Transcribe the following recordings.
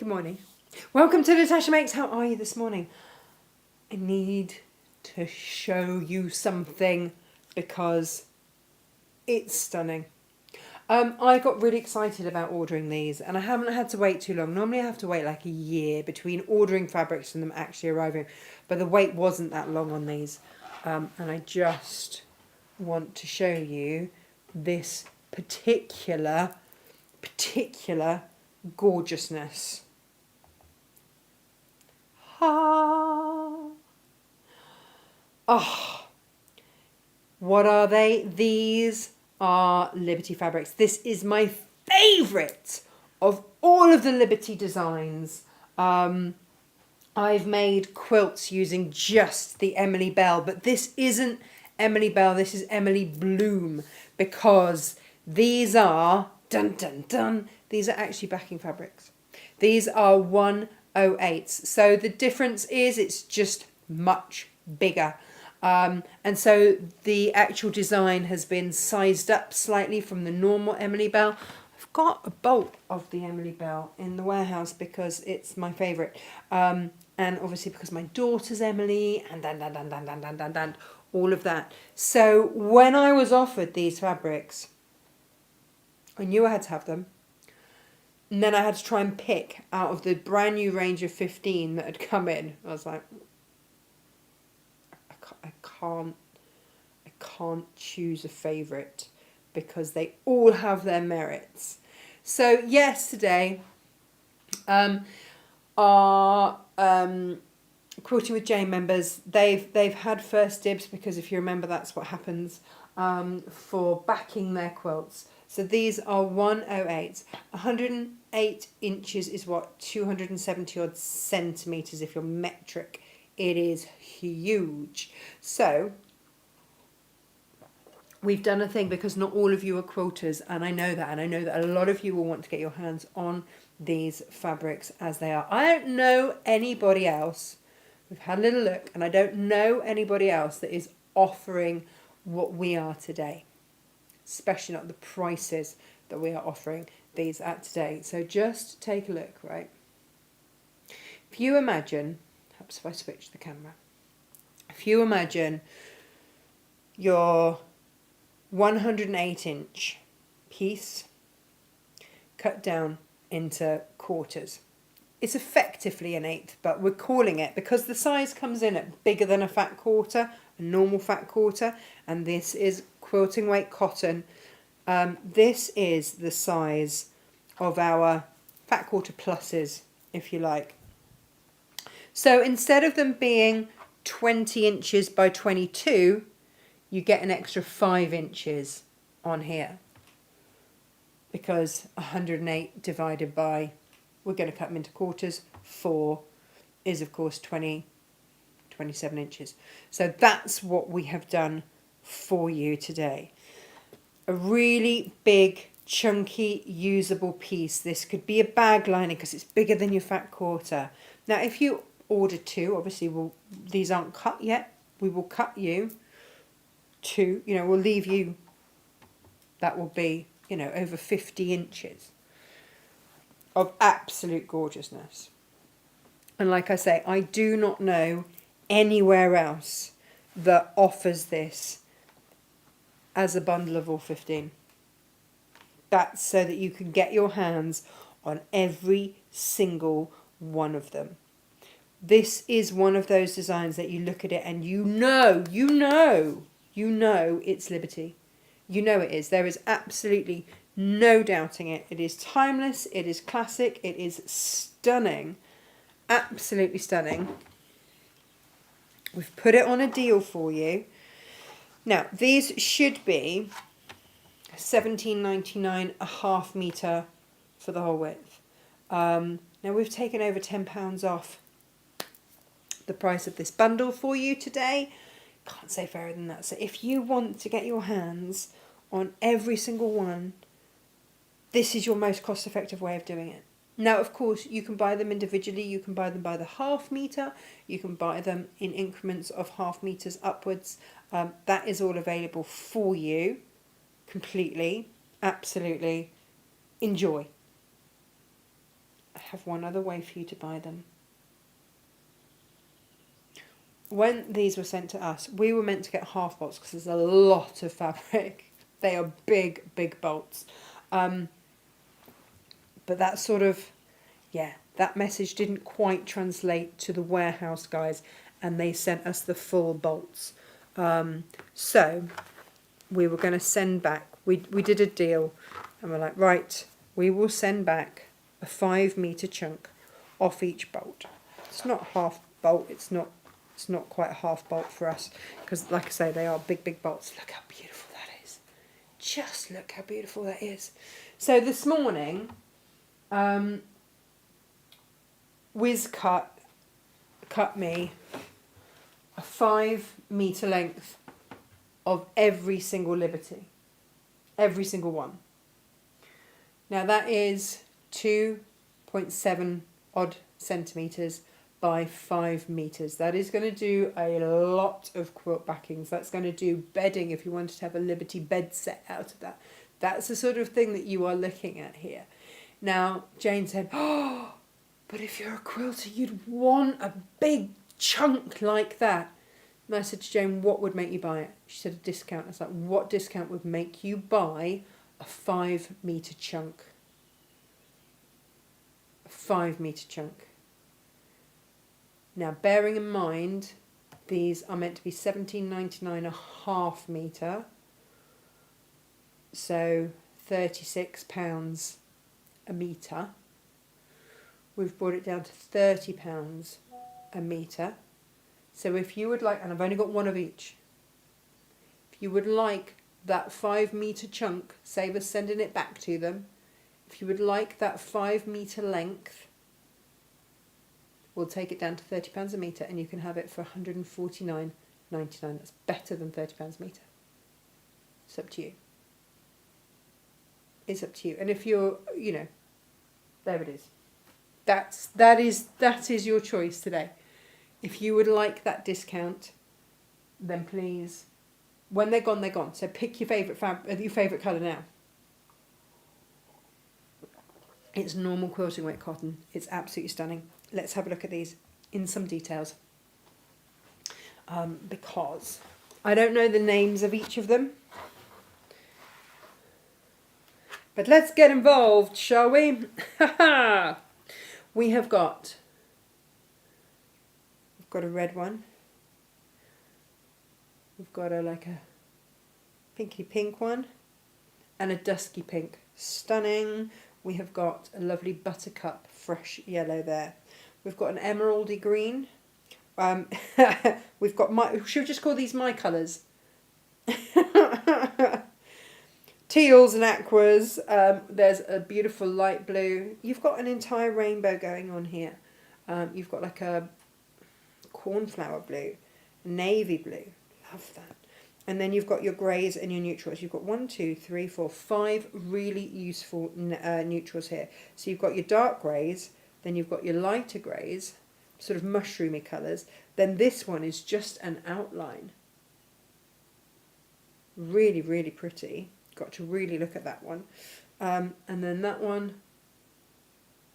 morning. Welcome to Natasha Makes. How are you this morning? I need to show you something because it's stunning. I got really excited about ordering these and I haven't had to wait too long. Normally I have to wait like a year between ordering fabrics and them actually arriving, but the wait wasn't that long on these. And I just want to show you this particular gorgeousness. Oh, what are they? These are Liberty fabrics. This is my favourite of all of the Liberty designs. I've made quilts using just the Emily Bell, but this isn't Emily Bell, this is Emily Bloom, because these are, dun dun dun, these are actually backing fabrics. These are 108s. So the difference is it's just much bigger. And so the actual design has been sized up slightly from the normal Emily Bell. I've got a bolt of the Emily Bell in the warehouse because it's my favourite. And obviously because my daughter's Emily and all of that. So when I was offered these fabrics, I knew I had to have them. And then I had to try and pick out of the brand new range of 15 that had come in. I was like, I can't choose a favourite because they all have their merits. So yesterday, our Quilting with Jane members, they've had first dibs because if you remember that's what happens for backing their quilts. So these are 108s. 108 inches is what, 270 odd centimetres if you're metric. It is huge. So we've done a thing because not all of you are quilters, and I know that, and I know that a lot of you will want to get your hands on these fabrics as they are. I don't know anybody else. We've had a little look, and I don't know anybody else that is offering what we are today, especially not the prices that we are offering these at today. So just take a look, right? If you imagine, perhaps if I switch the camera, if you imagine your 108 inch piece cut down into quarters. It's effectively an eighth, but we're calling it, because the size comes in at bigger than a fat quarter, a normal fat quarter, and this is quilting weight cotton. This is the size of our fat quarter pluses, if you like. So instead of them being 20 inches by 22, you get an extra 5 inches on here, because 108 divided by, we're going to cut them into quarters, 4 is of course 27 inches. So that's what we have done for you today. A really big, chunky, usable piece. This could be a bag lining because it's bigger than your fat quarter. Now if you order 2, obviously these aren't cut yet, we will cut you 2, we'll leave you, that will be, over 50 inches of absolute gorgeousness. And like I say, I do not know anywhere else that offers this as a bundle of all 15. That's so that you can get your hands on every single one of them. This is one of those designs that you look at it and you know it's Liberty. You know it is. There is absolutely no doubting it. It is timeless, it is classic, it is stunning, absolutely stunning. We've put it on a deal for you. Now, these should be $17.99 a half metre for the whole width. Now, we've taken over £10 off the price of this bundle for you today. Can't say fairer than that. So if you want to get your hands on every single one, this is your most cost-effective way of doing it. Now, of course, you can buy them individually. You can buy them by the half metre. You can buy them in increments of half metres upwards. That is all available for you completely. Absolutely. Enjoy. I have one other way for you to buy them. When these were sent to us, we were meant to get half bolts because there's a lot of fabric. They are big, big bolts. But that sort of, yeah, that message didn't quite translate to the warehouse guys, and they sent us the full bolts. So we were going to send back, we did a deal, and we're like, right, we will send back a 5 metre chunk off each bolt. It's not half bolt, it's not quite a half bolt for us, because like I say, they are big, big bolts. Look how beautiful that is. Just look how beautiful that is. So this morning, Wiz cut me a 5 metre length of every single Liberty. Every single one. Now that is 2.7 odd centimetres by 5 metres. That is going to do a lot of quilt backings. That's going to do bedding if you wanted to have a Liberty bed set out of that. That's the sort of thing that you are looking at here. Now, Jane said, oh, but if you're a quilter, you'd want a big chunk like that. And I said to Jane, what would make you buy it? She said a discount. I was like, what discount would make you buy a 5 metre chunk? A 5 metre chunk. Now, bearing in mind, these are meant to be £17.99 a half metre. So £36 a metre. We've brought it down to £30 a metre. So if you would like, and I've only got one of each, if you would like that 5 metre chunk, save us sending it back to them, if you would like that 5 metre length, we'll take it down to £30 a metre, and you can have it for £149.99. That's better than £30 a metre. It's up to you. It's up to you. And if you're, you know, there it is. That is your choice today. If you would like that discount, then please, when they're gone, they're gone. So pick your favourite colour now. It's normal quilting weight cotton. It's absolutely stunning. Let's have a look at these in some details. Because I don't know the names of each of them. But let's get involved, shall we? We've got a red one. We've got a pinky pink one and a dusky pink. Stunning. We have got a lovely buttercup fresh yellow there. We've got an emeraldy green. We've got should we just call these my colours? Teals and aquas. There's a beautiful light blue. You've got an entire rainbow going on here. You've got like a cornflower blue, navy blue. Love that. And then you've got your greys and your neutrals. You've got 5 really useful neutrals here. So you've got your dark greys, then you've got your lighter greys, sort of mushroomy colours. Then this one is just an outline. Really, really pretty. Got to really look at that one. And then that one,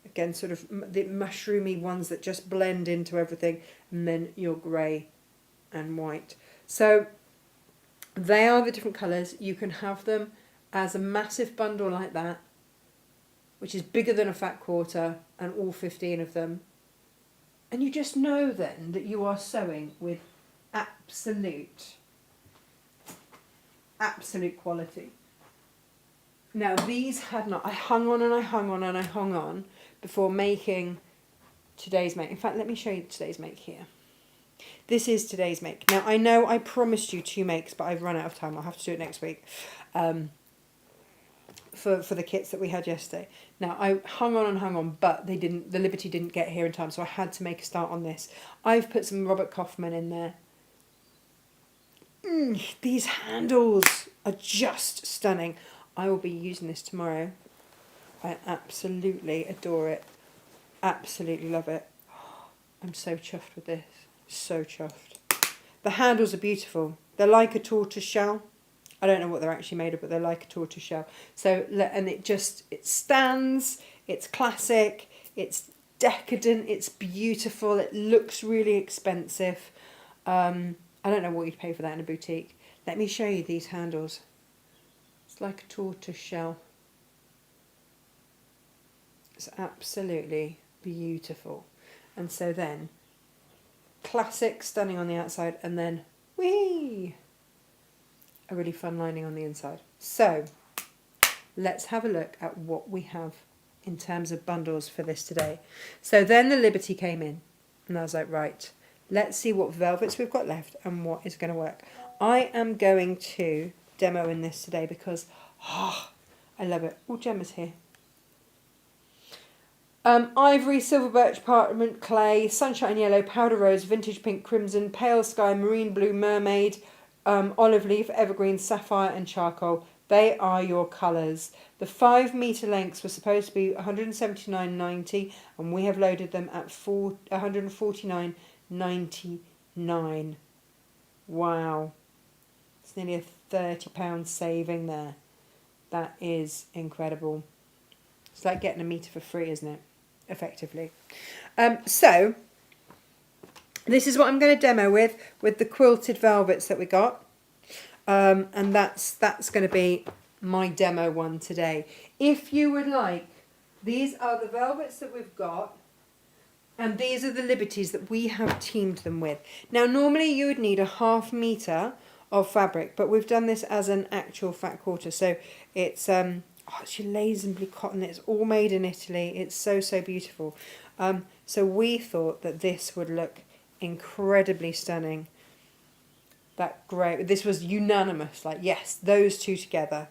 again, sort of the mushroomy ones that just blend into everything. And then your grey and white. So they are the different colours. You can have them as a massive bundle like that, which is bigger than a fat quarter, and all 15 of them. And you just know then that you are sewing with absolute quality. Now these had not, I hung on and I hung on and I hung on before making today's make. In fact, let me show you today's make here. This is today's make. Now I know I promised you 2 makes, but I've run out of time. I'll have to do it next week. For the kits that we had yesterday. Now I hung on and hung on, but the Liberty didn't get here in time, so I had to make a start on this. I've put some Robert Kaufman in there. These handles are just stunning. I will be using this tomorrow. I absolutely adore it. Absolutely love it. I'm so chuffed with this. So chuffed. The handles are beautiful. They're like a tortoiseshell. I don't know what they're actually made of, but they're like a tortoiseshell. So, and it stands, it's classic, It's decadent, it's beautiful, it looks really expensive. I don't know what you'd pay for that in a boutique. Let me show you these handles. It's like a tortoise shell. It's absolutely beautiful. And so then, classic, stunning on the outside, and then, whee! A really fun lining on the inside. So, let's have a look at what we have in terms of bundles for this today. So then the Liberty came in, and I was like, right, let's see what velvets we've got left and what is going to work. I am going to demo in this today because, I love it. Oh, Gemma's here. Ivory, silver birch, parchment, clay, sunshine yellow, powder rose, vintage pink, crimson, pale sky, marine blue, mermaid, olive leaf, evergreen, sapphire and charcoal. They are your colours. The 5 metre lengths were supposed to be 179.90 and we have loaded them at 149.99. Wow. It's nearly a £30 saving there. That is incredible. It's like getting a metre for free, isn't it? Effectively. So, this is what I'm going to demo with the quilted velvets that we got. And that's going to be my demo one today. If you would like, these are the velvets that we've got, and these are the Liberties that we have teamed them with. Now, normally you would need a ½ metre of fabric, but we've done this as an actual fat quarter. So it's it's your Lazenby cotton. It's all made in Italy. It's so, so beautiful. So we thought that this would look incredibly stunning. That great. This was unanimous. Like, yes, those two together.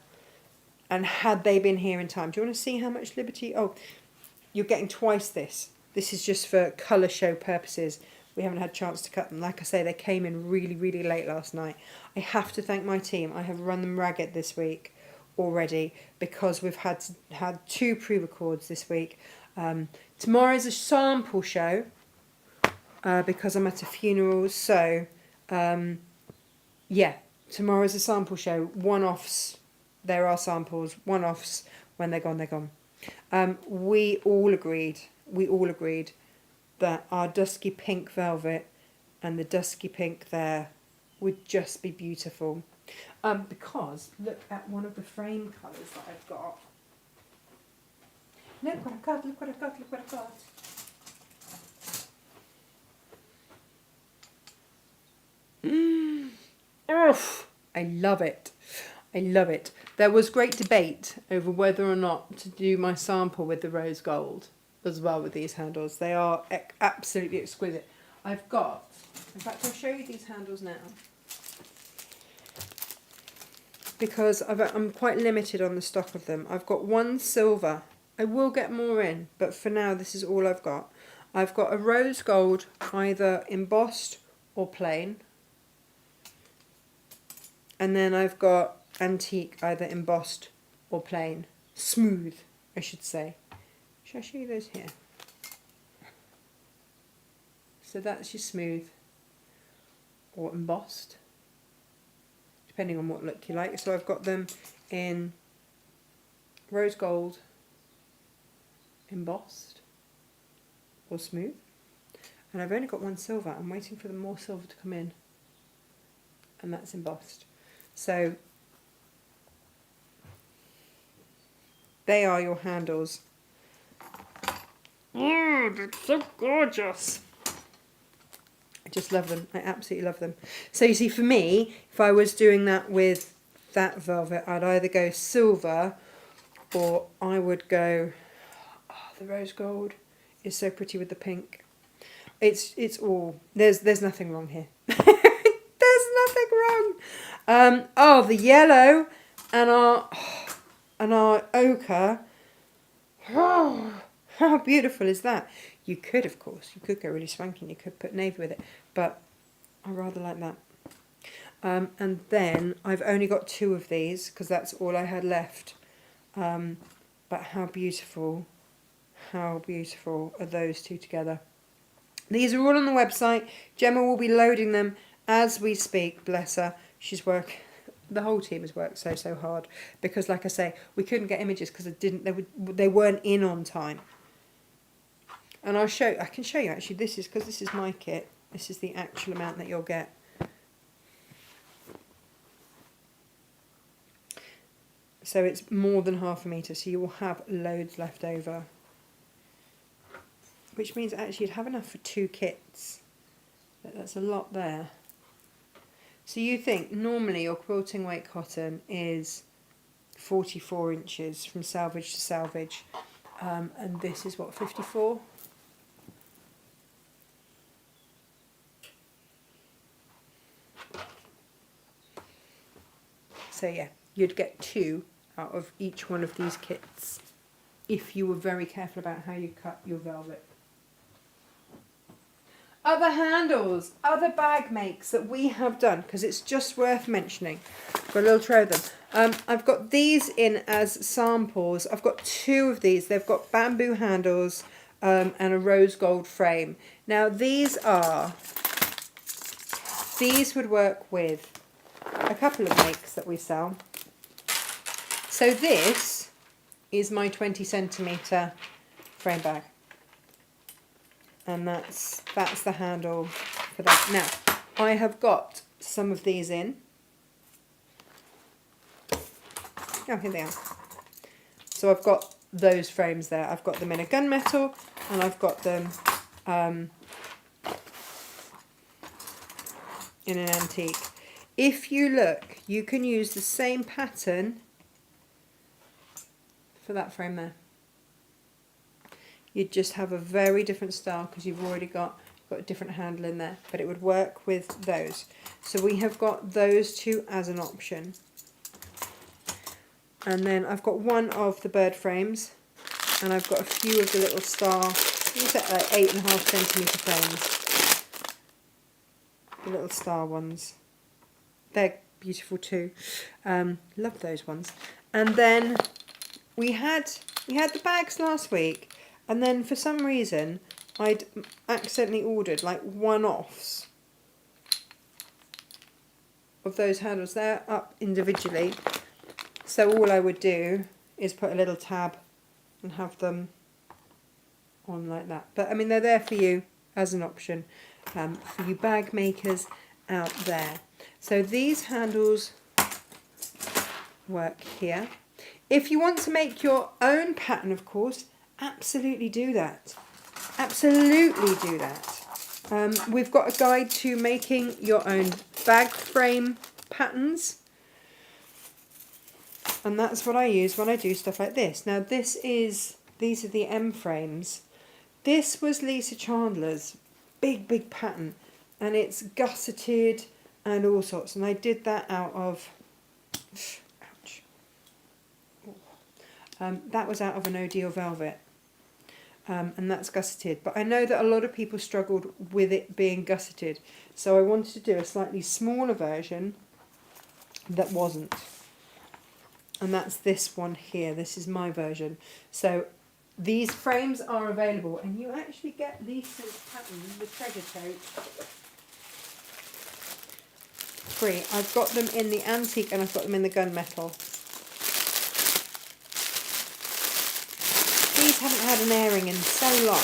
And had they been here in time. Do you want to see how much Liberty? Oh, you're getting twice this. This is just for colour show purposes. We haven't had a chance to cut them. Like I say, they came in really, really late last night. I have to thank my team. I have run them ragged this week already because we've had 2 pre-records this week. Tomorrow's a sample show because I'm at a funeral. So, yeah, tomorrow's a sample show. One-offs, there are samples. One-offs, when they're gone, they're gone. We all agreed that our dusky pink velvet and the dusky pink there would just be beautiful. Because look at one of the frame colours that I've got. Look what I've got, look what I've got, look what I've got. Oh, I love it. I love it. There was great debate over whether or not to do my sample with the rose gold as well with these handles. They are absolutely exquisite. I've got, in fact I'll show you these handles now. Because I'm quite limited on the stock of them. I've got one silver. I will get more in, but for now this is all I've got. I've got a rose gold, either embossed or plain. And then I've got antique, either embossed or plain. Smooth, I should say. Should I show you those here? So that's your smooth or embossed, depending on what look you like. So I've got them in rose gold, embossed or smooth. And I've only got one silver. I'm waiting for the more silver to come in. And that's embossed. So they are your handles. Oh, they're so gorgeous. I just love them. I absolutely love them. So you see, for me, if I was doing that with that velvet, I'd either go silver or I would go, the rose gold is so pretty with the pink. It's all, there's nothing wrong here. There's nothing wrong. The yellow and our ochre. Oh, how beautiful is that? You could, of course, go really swanky. You could put navy with it, but I rather like that. And then I've only got 2 of these because that's all I had left. But how beautiful are those 2 together? These are all on the website. Gemma will be loading them as we speak. Bless her. The whole team has worked so hard because, like I say, we couldn't get images because they weren't in on time. And I can show you actually, this is, because this is my kit, this is the actual amount that you'll get. So it's more than ½ metre, so you will have loads left over. Which means actually you'd have enough for 2 kits. That's a lot there. So you think normally your quilting weight cotton is 44 inches from selvage to selvage, and this is what, 54? So yeah, you'd get 2 out of each one of these kits if you were very careful about how you cut your velvet. Other handles, other bag makes that we have done, because it's just worth mentioning. Got a little tray of them. I've got these in as samples. I've got 2 of these. They've got bamboo handles and a rose gold frame. Now these would work with a couple of makes that we sell. So this is my 20 centimetre frame bag. And that's the handle for that. Now, I have got some of these in. Oh, here they are. So I've got those frames there. I've got them in a gunmetal, and I've got them in an antique. If you look, you can use the same pattern for that frame there. You'd just have a very different style because you've already got a different handle in there, but it would work with those. So we have got those 2 as an option. And then I've got one of the bird frames, and I've got a few of the little star, these are like 8.5 centimetre frames. The little star ones. They're beautiful too. Love those ones. And then we had the bags last week. And then for some reason, I'd accidentally ordered like one-offs of those handles. They're up individually. So all I would do is put a little tab and have them on like that. But I mean, they're there for you as an option for you bag makers out there. So these handles work here. If you want to make your own pattern, of course, absolutely do that. Absolutely do that. We've got a guide to making your own bag frame patterns. And that's what I use when I do stuff like this. Now these are the M frames. This was Lisa Chandler's big pattern. And it's gusseted and all sorts. And I did that out of... Ouch. That was out of an Odile velvet. And that's gusseted, but I know that a lot of people struggled with it being gusseted, so I wanted to do a slightly smaller version that wasn't, and that's this one here. This is my version. So these frames are available, and you actually get Lisa's pattern, the treasure tote, free. I've got them in the antique and I've got them in the gunmetal. These haven't had an airing in so long.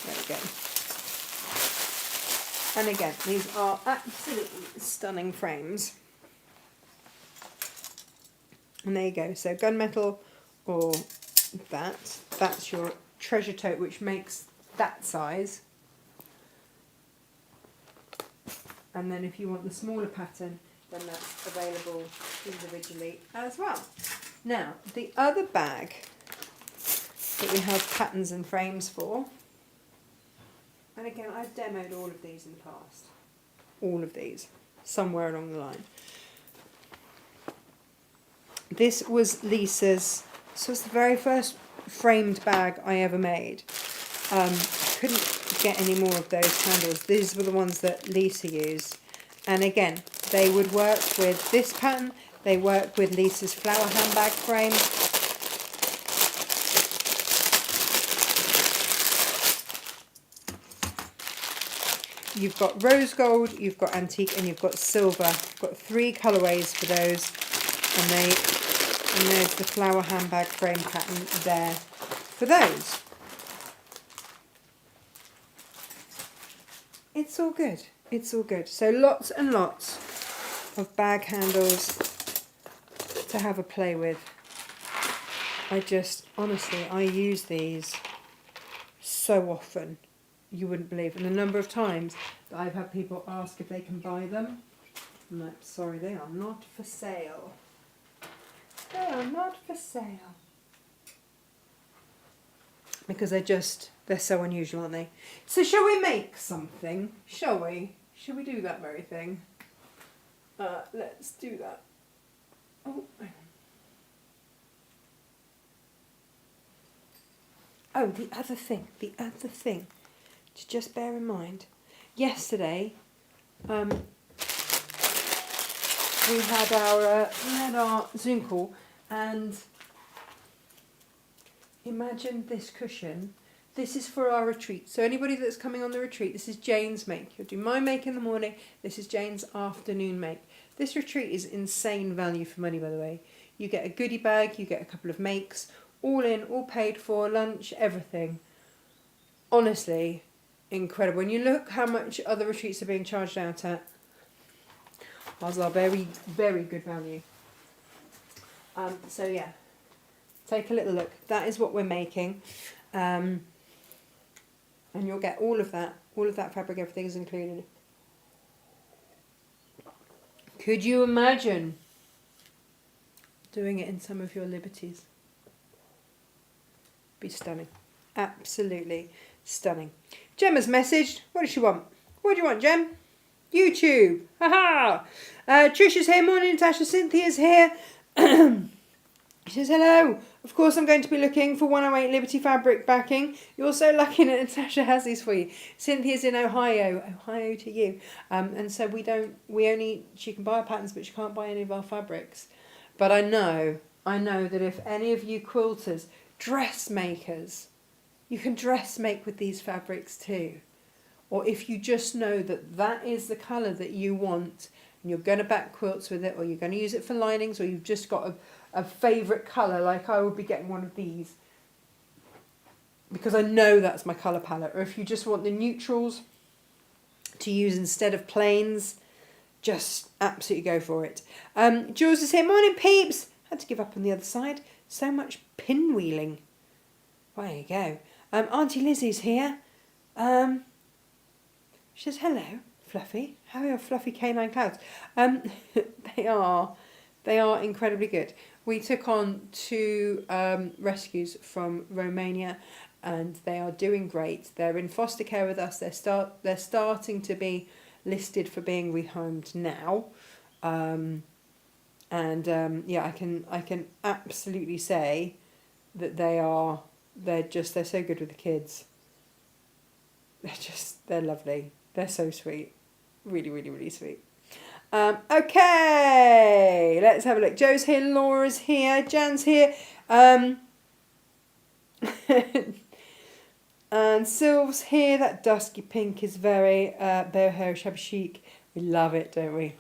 There we go. And again, these are absolutely stunning frames. And there you go. So gunmetal or that's your treasure tote, which makes that size. And then if you want the smaller pattern, then that's available individually as well. Now, the other bag that we have patterns and frames for, and again, I've demoed all of these in the past. All of these, somewhere along the line. This was Lisa's, this was the very first framed bag I ever made. Couldn't get any more of those handles. These were the ones that Lisa used, and again they would work with this pattern. They work with Lisa's flower handbag frame. you've got rose gold, you've got antique, and you've got silver. You've got 3 colourways for those, and there's the flower handbag frame pattern there for those. It's all good. It's all good. So lots and lots of bag handles to have a play with. Honestly, I use these so often, you wouldn't believe. And the number of times that I've had people ask if they can buy them. I'm like, sorry, they are not for sale. They are not for sale. Because they're so unusual, aren't they? So shall we make something? Shall we? Shall we do that very thing? Let's do that. Oh, hang on. Oh, the other thing to just bear in mind. Yesterday, we had our Zoom call, and imagine this cushion. This is for our retreat. So anybody that's coming on the retreat, this is Jane's make. You'll do my make in the morning. This is Jane's afternoon make. This retreat is insane value for money, by the way. You get a goodie bag, you get a couple of makes, all in, all paid for, lunch, everything. Honestly, incredible. When you look how much other retreats are being charged out at, ours are very, very good value. So yeah, take a little look. That is what we're making. And you'll get all of that fabric, everything is included. Could you imagine doing it in some of your liberties? Be stunning. Absolutely stunning. Gemma's messaged. What does she want? What do you want, Gem? YouTube. Haha. Trisha's here. Morning, Natasha. Cynthia's here. She says, hello. Of course, I'm going to be looking for 108 Liberty fabric backing. You're so lucky that Natasha has these for you. Cynthia's in Ohio. Ohio to you. And so she can buy our patterns, but she can't buy any of our fabrics. But I know that if any of you quilters, dressmakers, you can dress make with these fabrics too. Or if you just know that is the colour that you want, and you're going to back quilts with it, or you're going to use it for linings, or you've just got a favourite colour, like I would be getting one of these, because I know that's my colour palette. Or if you just want the neutrals to use instead of plains, just absolutely go for it. Jules is here. Morning, peeps. Had to give up on the other side. So much pinwheeling. There you go. Auntie Lizzie's here. She says, hello, Fluffy. How are your fluffy canine clouds? They are incredibly good. We took on 2 rescues from Romania, and they are doing great. They're in foster care with us. They're starting to be listed for being rehomed now. Yeah, I can absolutely say that they're so good with the kids. They're lovely. They're so sweet. Really, really, really sweet. Okay, let's have a look. Joe's here, Laura's here, Jan's here. And Sylv's here. That dusky pink is very boho shabby chic. We love it, don't we?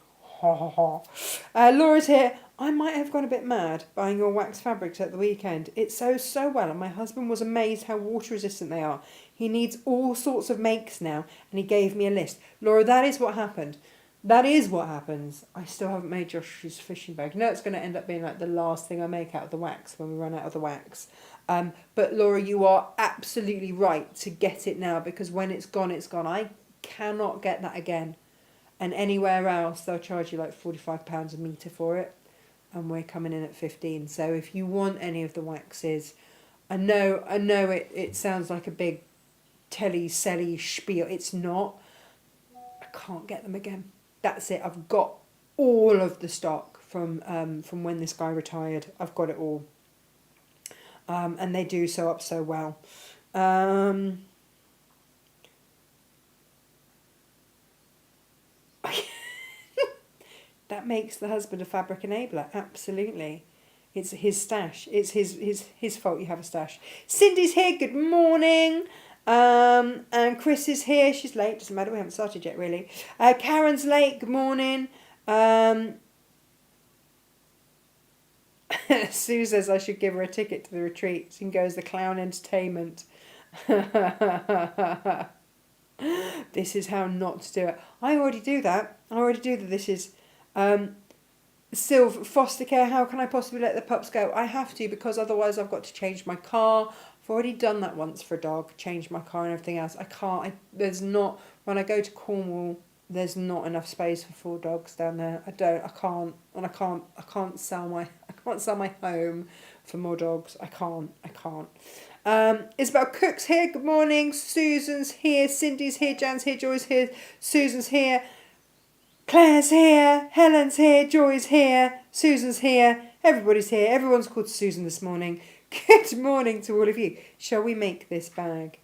Laura's here. I might have gone a bit mad buying your wax fabrics at the weekend. It sews so well, and my husband was amazed how water resistant they are. He needs all sorts of makes now, and he gave me a list. Laura, that is what happened. That is what happens. I still haven't made Josh's fishing bag. You know it's going to end up being like the last thing I make out of the wax when we run out of the wax. But Laura, you are absolutely right to get it now, because when it's gone, it's gone. I cannot get that again. And anywhere else, they'll charge you like £45 a metre for it. And we're coming in at 15. So if you want any of the waxes, I know it sounds like a big telly-selly spiel. It's not. I can't get them again. That's it. I've got all of the stock from when this guy retired. I've got it all. And they do sew up so well. That makes the husband a fabric enabler. Absolutely. It's his stash. It's his fault you have a stash. Cindy's here. Good morning. And Chris is here. She's late. Doesn't matter. We haven't started yet, really. Karen's late. Good morning. Sue says I should give her a ticket to the retreat. She can go as the clown entertainment. This is how not to do it. I already do that. I already do that. This is Sylv, foster care. How can I possibly let the pups go? I have to, because otherwise I've got to change my car. I've already done that once for a dog, changed my car and everything else. I can't. There's not, when I go to Cornwall, there's not enough space for 4 dogs down there. I can't sell my home for more dogs. I can't. Isabel Cook's here. Good morning. Susan's here. Cindy's here. Jan's here. Joy's here. Susan's here. Claire's here. Helen's here. Joy's here. Susan's here. Everybody's here. Everyone's called Susan this morning. Good morning to all of you. Shall we make this bag?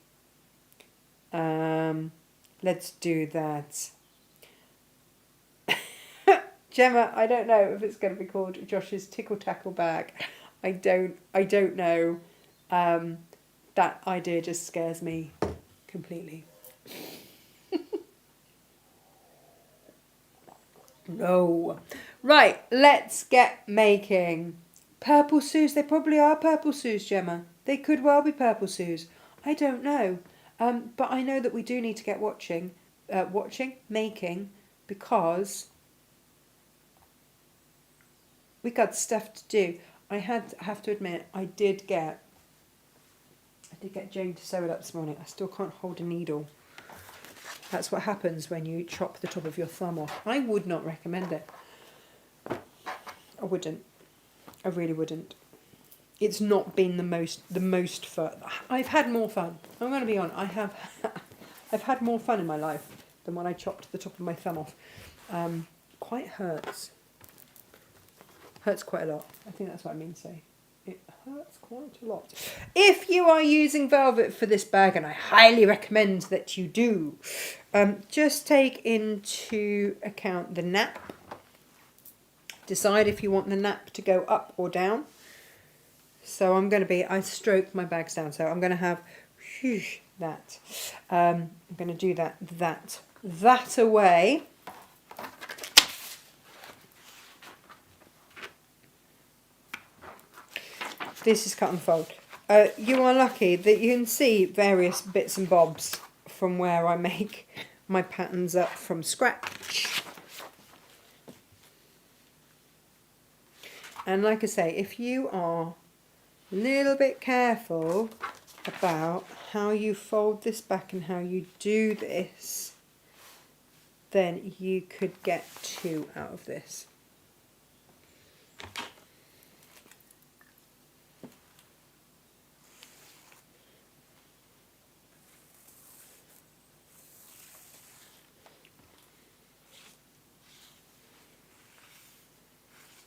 Let's do that. Gemma, I don't know if it's going to be called Josh's Tickle Tackle Bag. I don't know. That idea just scares me completely. No. Right, let's get making. Purple Sues. They probably are Purple Sues, Gemma. They could well be Purple Sues. I don't know. But I know that we do need to get making, because we got stuff to do. I have to admit, I did get Jane to sew it up this morning. I still can't hold a needle. That's what happens when you chop the top of your thumb off. I would not recommend it. I wouldn't. I really wouldn't. It's not been the most fun. I've had more fun. I'm going to be honest. I've had more fun in my life than when I chopped the top of my thumb off. Quite hurts. Hurts quite a lot. I think that's what I mean to say. It hurts quite a lot. If you are using velvet for this bag, and I highly recommend that you do, just take into account the nap. Decide if you want the nap to go up or down. So I stroke my bags down, so I'm going to have that. I'm going to do that away. This is cut and fold. You are lucky that you can see various bits and bobs from where I make my patterns up from scratch. And like I say, if you are a little bit careful about how you fold this back and how you do this, then you could get 2 out of this.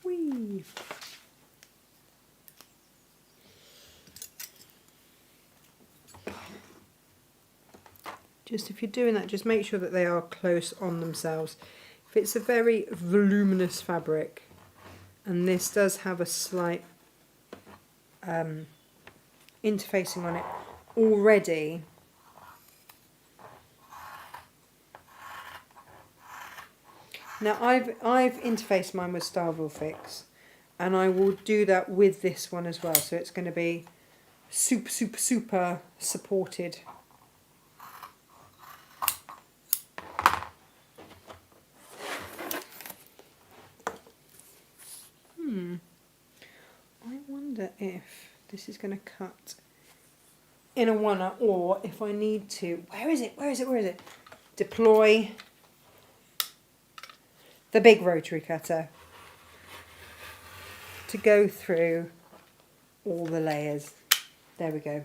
Whee! Just if you're doing that, just make sure that they are close on themselves. If it's a very voluminous fabric, and this does have a slight interfacing on it already, now I've interfaced mine with Starville Fix, and I will do that with this one as well, so it's going to be super supported. I wonder if this is going to cut in a one-er, or if I need to, where is it? Deploy the big rotary cutter to go through all the layers. There we go.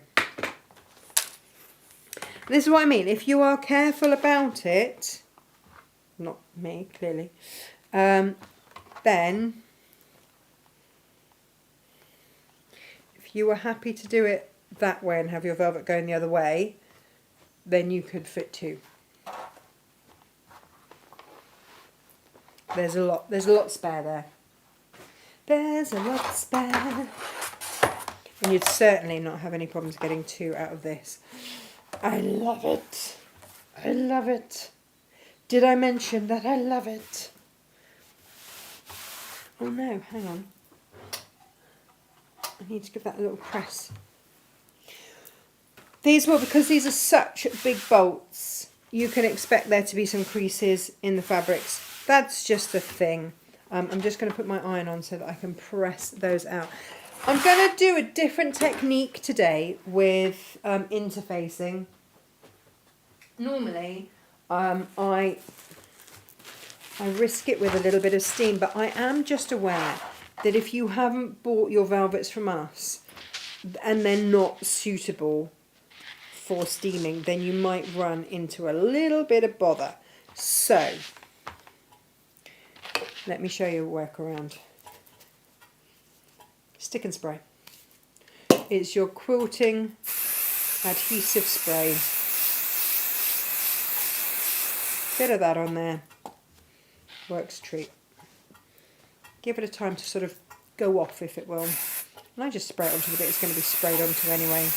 This is what I mean. If you are careful about it, not me, clearly, then if you were happy to do it that way and have your velvet going the other way, then you could fit 2. There's a lot spare there. There's a lot spare. And you'd certainly not have any problems getting 2 out of this. I love it. I love it. Did I mention that I love it? Oh no, hang on. I need to give that a little press. These will, because these are such big bolts, you can expect there to be some creases in the fabrics. That's just a thing. I'm just going to put my iron on so that I can press those out. I'm going to do a different technique today with interfacing. Normally, I risk it with a little bit of steam, but I am just aware that if you haven't bought your velvets from us and they're not suitable for steaming, then you might run into a little bit of bother. So, let me show you a workaround. Stick and spray. It's your quilting adhesive spray. Bit of that on there. Works a treat. Give it a time to sort of go off, if it will. And I just spray it onto the bit it's going to be sprayed onto anyway.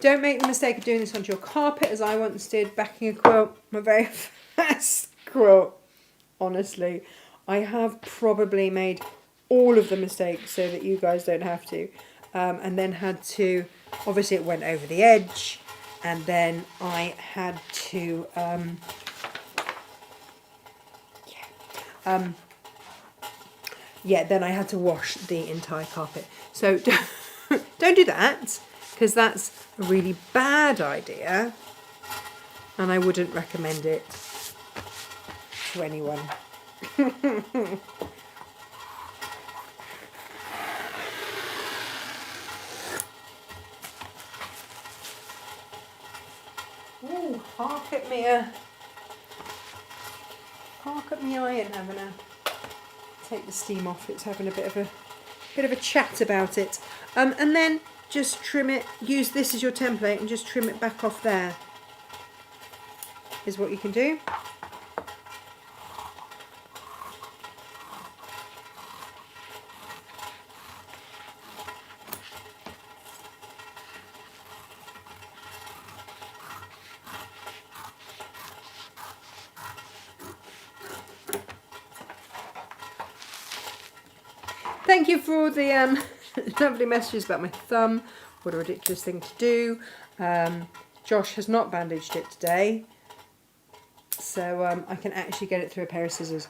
Don't make the mistake of doing this onto your carpet, as I once did, backing a quilt. My very first quilt. Honestly, I have probably made all of the mistakes so that you guys don't have to. And then had to, obviously it went over the edge, and then I had to, then I had to wash the entire carpet. So don't do that, because that's a really bad idea, and I wouldn't recommend it to anyone. Ooh, hark at me iron having a take the steam off. It's having a bit of a chat about it. And then just trim it, use this as your template and just trim it back off there, is what you can do. Thank you for all the lovely messages about my thumb. What a ridiculous thing to do. Josh has not bandaged it today, so I can actually get it through a pair of scissors.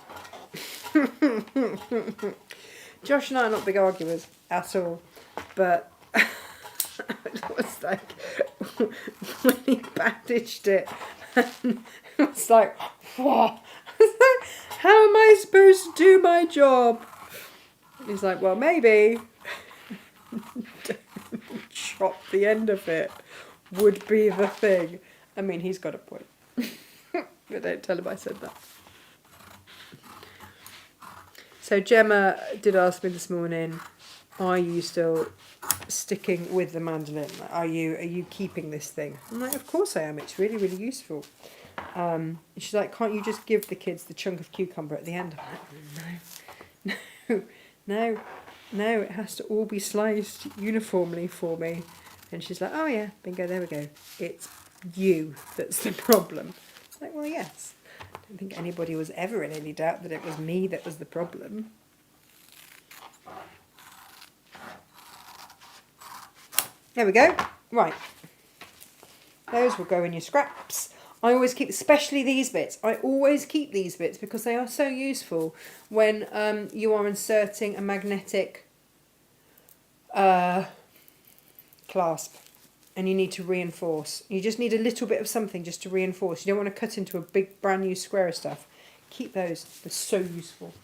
Josh and I are not big arguers at all, but it was like when he bandaged it, and it was like, what? How am I supposed to do my job? He's like, well, maybe chop the end of it would be the thing. I mean, he's got a point. But don't tell him I said that. So Gemma did ask me this morning, are you still sticking with the mandolin? Are you keeping this thing? I'm like, of course I am. It's really, really useful. She's like, can't you just give the kids the chunk of cucumber at the end? I'm like, no, it has to all be sliced uniformly for me. And she's like, oh yeah, bingo, there we go. It's you that's the problem. It's like, well, yes. I don't think anybody was ever in any doubt that it was me that was the problem. There we go. Right. Those will go in your scraps. I always keep, especially these bits, I always keep these bits because they are so useful when you are inserting a magnetic clasp and you need to reinforce. You just need a little bit of something just to reinforce. You don't want to cut into a big brand new square of stuff. Keep those, they're so useful.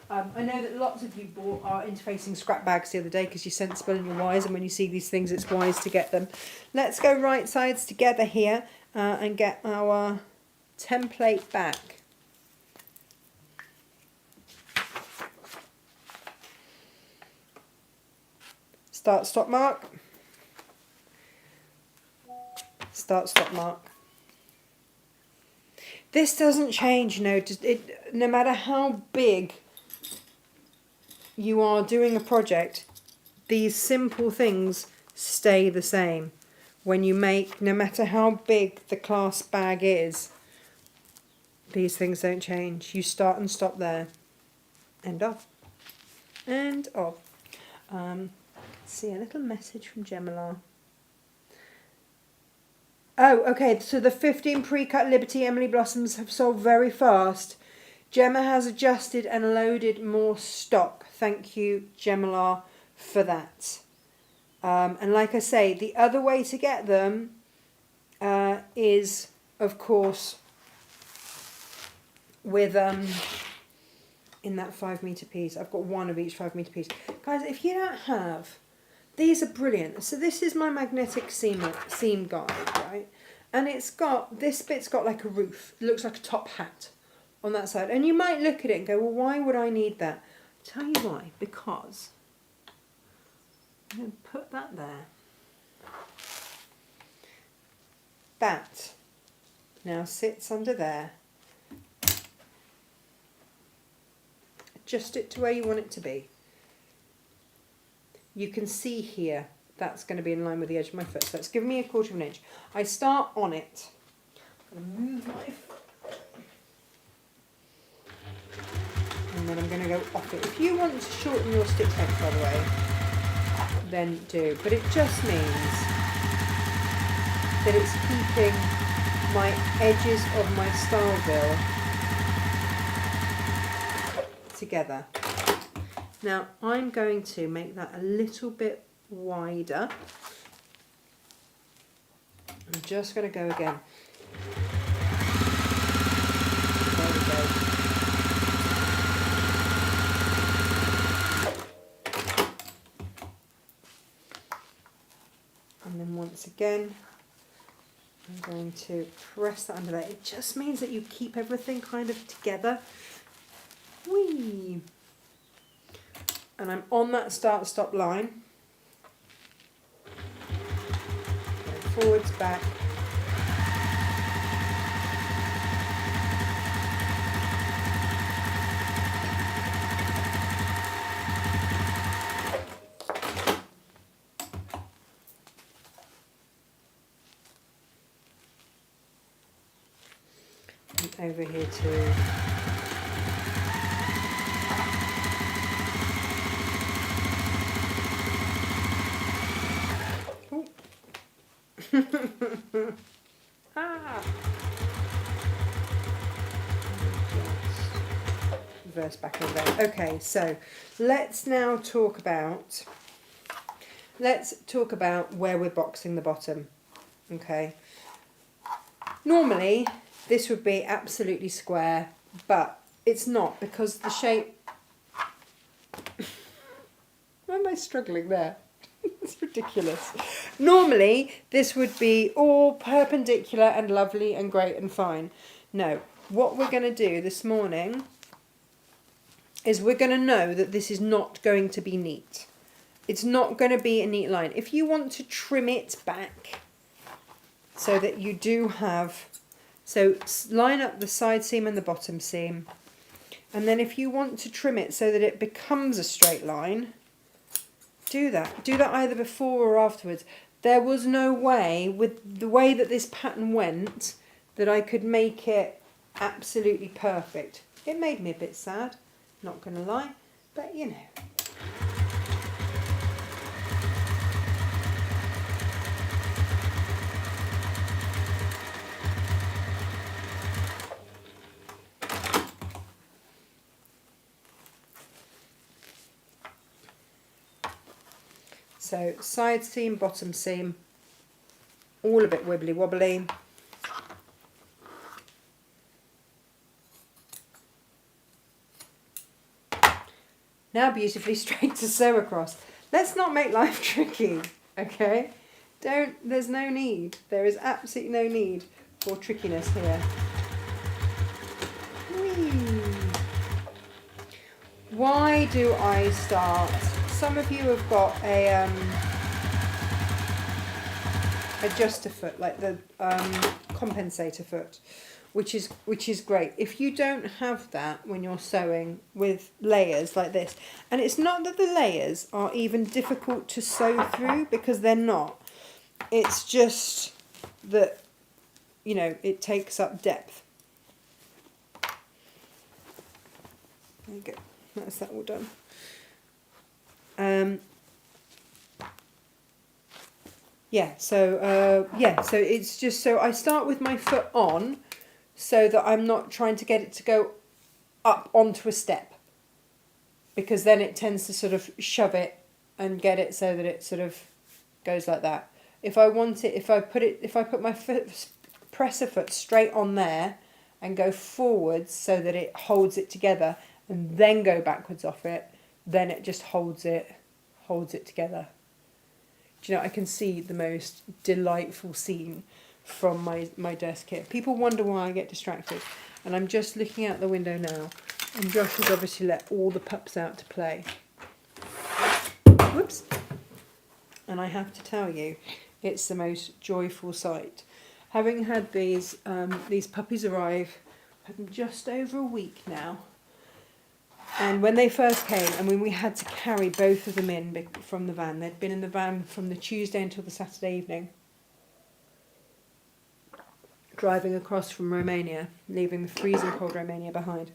I know that lots of you bought our interfacing scrap bags the other day because you're sensible and you're wise, and when you see these things it's wise to get them. Let's go right sides together here and get our template back. Start, stop, mark. Start, stop, mark. This doesn't change, no matter how big you are doing a project, these simple things stay the same. When you make, no matter how big the clasp bag is, these things don't change. You start and stop there. End of. End of. See a little message from Gemma. Oh, okay, so the 15 pre-cut Liberty Emily Blossoms have sold very fast. Gemma has adjusted and loaded more stock. Thank you, Gemma, for that. And like I say, the other way to get them is, of course, with in that 5 metre piece. I've got one of each 5 metre piece. Guys, if you don't have, these are brilliant. So this is my magnetic seam guide, right? And it's got, this bit's got like a roof. It looks like a top hat on that side. And you might look at it and go, well, why would I need that? I'll tell you why. Because I'm going to put that there. That now sits under there. Adjust it to where you want it to be. You can see here that's going to be in line with the edge of my foot. So that's giving me 1/4 of an inch. I start on it. I'm going to move my foot. And then I'm going to go off it. If you want to shorten your stitch length, by the way, then do. But it just means that it's keeping my edges of my style bill together. Now I'm going to make that a little bit wider. I'm just going to go again. There we go. And then once again, I'm going to press that under there. It just means that you keep everything kind of together. Whee! And I'm on that start-stop line. Going forwards, back. And over here too. Ah. Reverse back over there. Okay, so let's now talk about where we're boxing the bottom. Okay. Normally this would be absolutely square, but it's not because the shape. Why am I struggling there? It's ridiculous. Normally, this would be all perpendicular and lovely and great and fine. No, what we're going to do this morning is we're going to know that this is not going to be neat. It's not going to be a neat line. If you want to trim it back so that you do have, so line up the side seam and the bottom seam. And then if you want to trim it so that it becomes a straight line, do that. Do that either before or afterwards. There was no way, with the way that this pattern went, that I could make it absolutely perfect. It made me a bit sad, not going to lie, but you know. So side seam, bottom seam, all a bit wibbly wobbly. Now beautifully straight to sew across. Let's not make life tricky, okay? There's no need. There is absolutely no need for trickiness here. Whee. Why do I start? Some of you have got a adjuster foot, like the compensator foot, which is great. If you don't have that when you're sewing with layers like this, and it's not that the layers are even difficult to sew through, because they're not. It's just that, you know, it takes up depth. There you go. That's that all done. So it's just, so I start with my foot on, so that I'm not trying to get it to go up onto a step, because then it tends to sort of shove it and get it so that it sort of goes like that. If I want it, if I put my foot, press a foot straight on there and go forwards so that it holds it together, and then go backwards off it, then it just holds it together. Do you know, I can see the most delightful scene from my desk here. People wonder why I get distracted, and I'm just looking out the window now, and Josh has obviously let all the pups out to play. Whoops. And I have to tell you, it's the most joyful sight. Having had these puppies arrive, I've had them just over a week now. And when they first came, and when we had to carry both of them in from the van, they'd been in the van from the Tuesday until the Saturday evening, driving across from Romania, leaving the freezing cold Romania behind.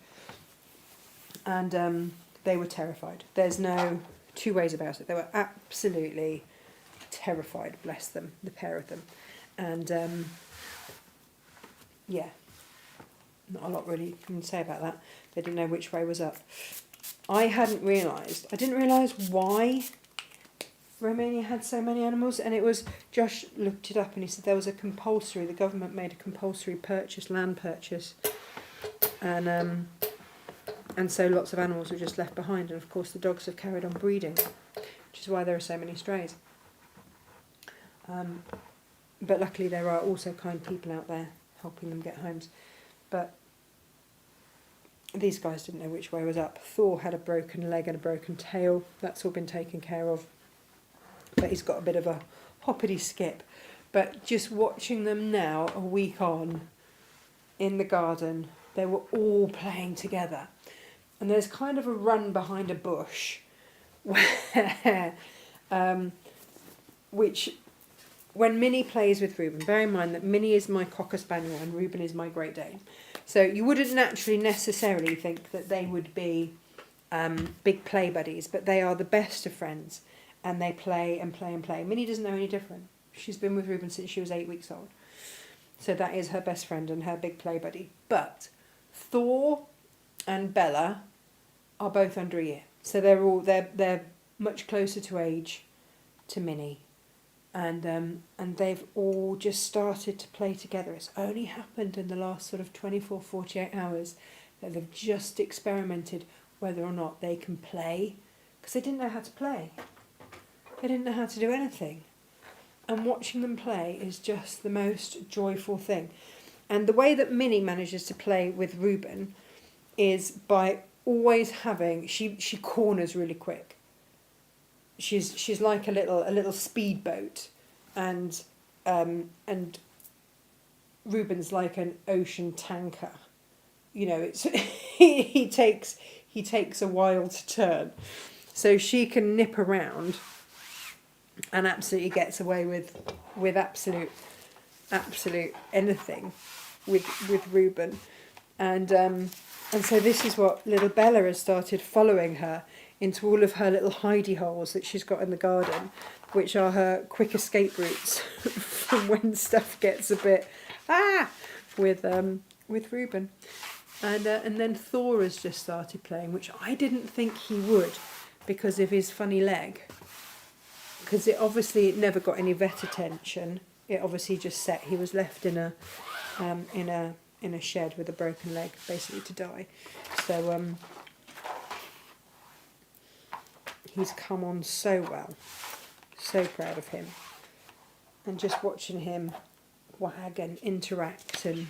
And they were terrified. There's no two ways about it. They were absolutely terrified, bless them, the pair of them. And not a lot really can say about that. They didn't know which way was up. I didn't realise why Romania had so many animals, and it was, Josh looked it up and he said there was the government made a compulsory land purchase, and so lots of animals were just left behind, and of course the dogs have carried on breeding, which is why there are so many strays. But luckily there are also kind people out there helping them get homes. But these guys didn't know which way was up. Thor had a broken leg and a broken tail. That's all been taken care of. But he's got a bit of a hoppity skip. But just watching them now, a week on, in the garden, they were all playing together. And there's kind of a run behind a bush where, which, when Minnie plays with Reuben, bear in mind that Minnie is my Cocker Spaniel and Reuben is my Great Dane. So you wouldn't naturally necessarily think that they would be big play buddies, but they are the best of friends, and they play and play and play. Minnie doesn't know any different. She's been with Reuben since she was 8 weeks old. So that is her best friend and her big play buddy. But Thor and Bella are both under a year. So they're much closer to age to Minnie. And they've all just started to play together. It's only happened in the last sort of 24, 48 hours that they've just experimented whether or not they can play, because they didn't know how to play. They didn't know how to do anything. And watching them play is just the most joyful thing. And the way that Minnie manages to play with Reuben is by always having, she corners really quick. She's like a little speedboat, and Reuben's like an ocean tanker. You know, it's he takes a while to turn, so she can nip around, and absolutely gets away with absolute anything with Reuben, and so this is what little Bella has started following her into all of her little hidey holes that she's got in the garden, which are her quick escape routes from when stuff gets a bit with Reuben. And then Thor has just started playing, which I didn't think he would because of his funny leg. Because it never got any vet attention. It obviously just set. He was left in a shed with a broken leg, basically to die. So he's come on so well. So proud of him. And just watching him wag and interact and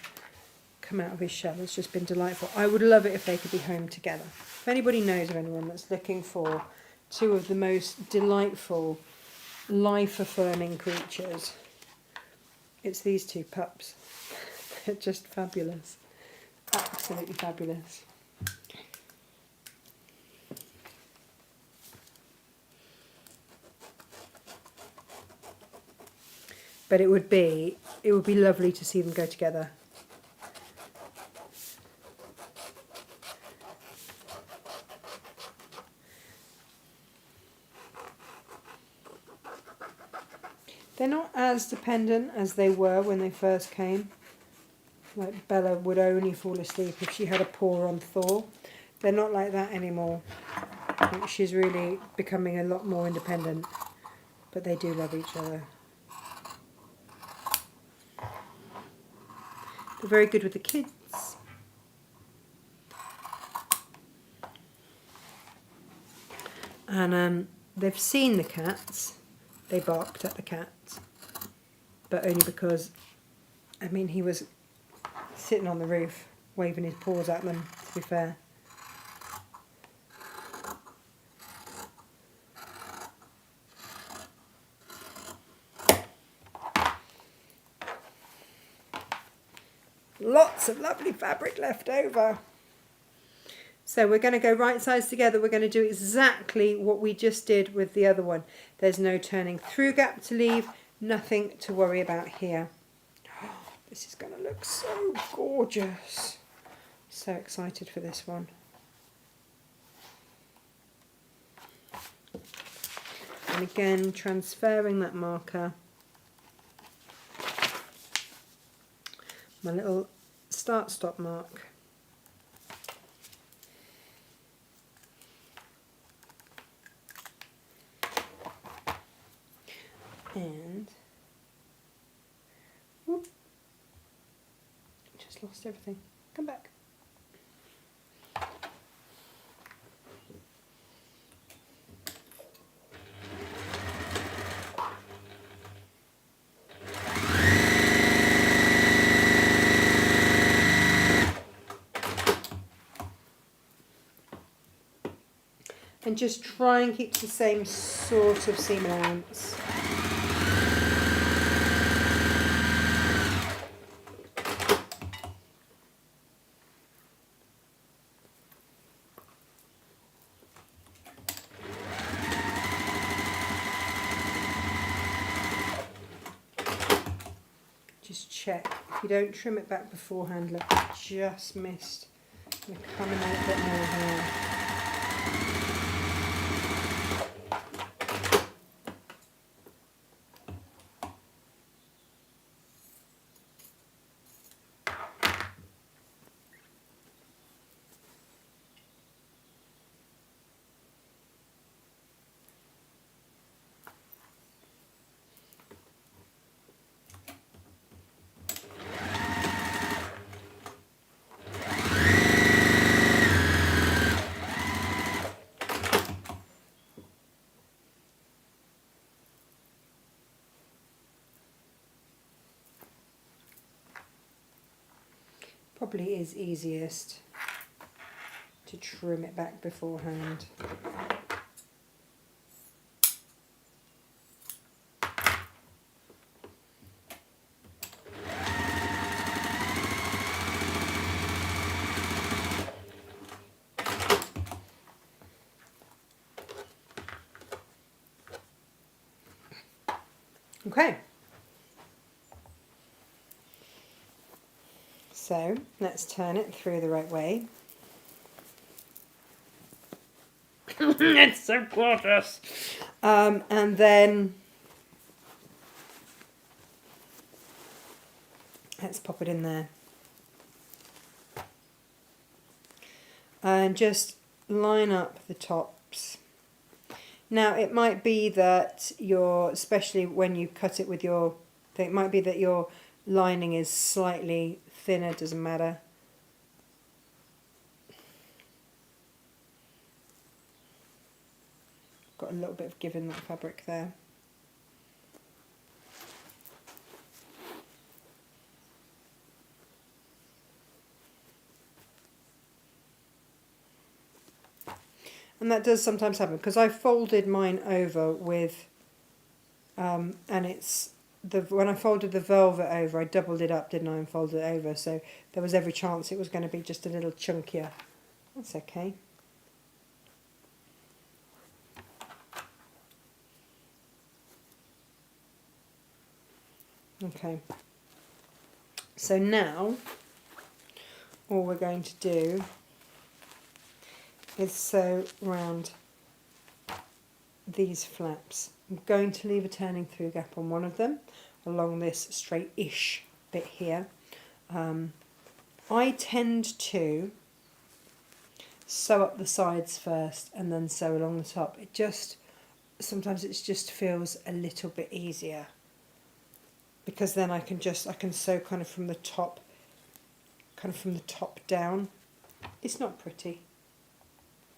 come out of his shell has just been delightful. I would love it if they could be home together. If anybody knows of anyone that's looking for two of the most delightful, life-affirming creatures, it's these two pups. They're just fabulous. Absolutely fabulous. But it would be lovely to see them go together. They're not as dependent as they were when they first came. Like Bella would only fall asleep if she had a paw on Thor. They're not like that anymore. I think she's really becoming a lot more independent. But they do love each other. They're very good with the kids. And they've seen the cats. They barked at the cats. But only because, I mean, he was sitting on the roof waving his paws at them, to be fair. Lots of lovely fabric left over. So we're going to go right sides together. We're going to do exactly what we just did with the other one. There's no turning through gap to leave, nothing to worry about here. Oh, this is going to look so gorgeous. So excited for this one. And again, transferring that marker. My little start-stop mark. And whoop, just lost everything. Come back. And just try and keep the same sort of seam allowance. Just check. If you don't trim it back beforehand, look, I just missed. I'm coming out a bit more here. Probably is easiest to trim it back beforehand. Okay. So let's turn it through the right way. It's so gorgeous. And then let's pop it in there. And just line up the tops. Now it might be that especially when you cut it with your thing, it might be that your lining is slightly thinner, doesn't matter. Got a little bit of give in that fabric there. And that does sometimes happen because I folded mine over with, and it's when I folded the velvet over, I doubled it up, didn't I, and folded it over, so there was every chance it was going to be just a little chunkier. That's okay. Okay. So now, all we're going to do is sew round these flaps. I'm going to leave a turning through gap on one of them along this straight-ish bit here. I tend to sew up the sides first and then sew along the top. It just, sometimes it just feels a little bit easier, because then I can sew kind of from the top down. It's not pretty,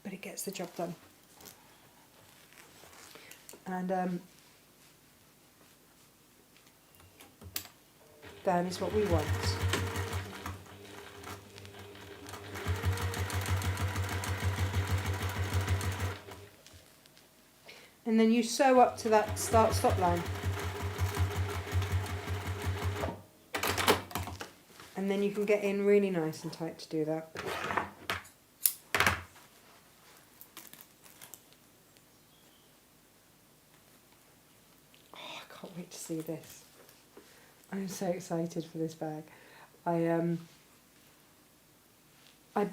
but it gets the job done. And that is what we want. And then you sew up to that start-stop line. And then you can get in really nice and tight to do that. Oh, I can't wait to see this. I'm so excited for this bag. I